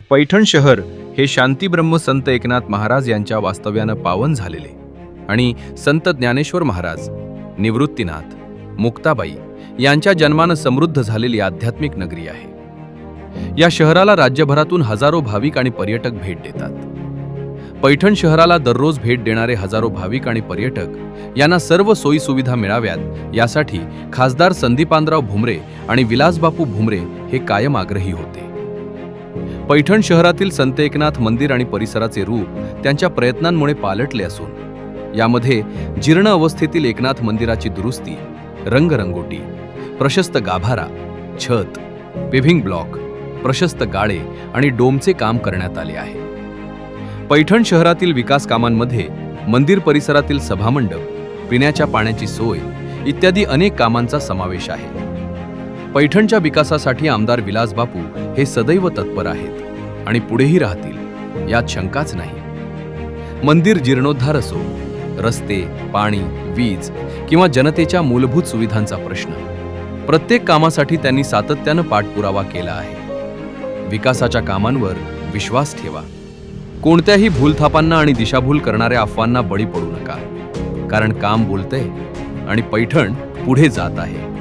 पैठण शहर हे शांतीब्रह्म संत एकनाथ महाराज यांच्या वास्तव्यानं पावन झालेले आणि संत ज्ञानेश्वर महाराज, निवृत्तीनाथ, मुक्ताबाई यांच्या जन्मानं समृद्ध झालेली आध्यात्मिक नगरी आहे. या शहराला राज्यभरातून हजारो भाविक आणि पर्यटक भेट देतात. पैठण शहराला दररोज भेट देणारे हजारो भाविक आणि पर्यटक यांना सर्व सोयी सुविधा मिळाव्यात यासाठी खासदार संदीपानराव भुमरे आणि विलासबापू भुमरे हे कायम आग्रही होते. पैठण शहरातील संत एकनाथ मंदिर आणि परिसराचे रूप त्यांच्या प्रयत्नांमुळे पालटले असून यामध्ये जीर्ण अवस्थेतील एकनाथ मंदिराची दुरुस्ती, रंगरंगोटी, प्रशस्त गाभारा, छत, पेव्हिंग ब्लॉक, प्रशस्त गाळे आणि डोमचे काम करण्यात आले आहे. पैठण शहरातील विकास कामांमध्ये मंदिर परिसरातील सभामंडप, पिण्याच्या पाण्याची सोय इत्यादी अनेक कामांचा समावेश आहे. पैठणच्या विकासासाठी आमदार विलासबापू हे सदैव तत्पर आहेत आणि पुढेही राहतील यात शंकाच नाही. मंदिर जीर्णोद्धार असो, रस्ते, पाणी, वीज किंवा जनतेच्या मूलभूत सुविधांचा प्रश्न, प्रत्येक कामासाठी त्यांनी सातत्यानं पाठपुरावा केला आहे. विकासाच्या कामांवर विश्वास ठेवा. कोणत्याही भूलथापांना आणि दिशाभूल करणाऱ्या अफवांना बळी पडू नका, कारण काम बोलतंय आणि पैठण पुढे जात आहे.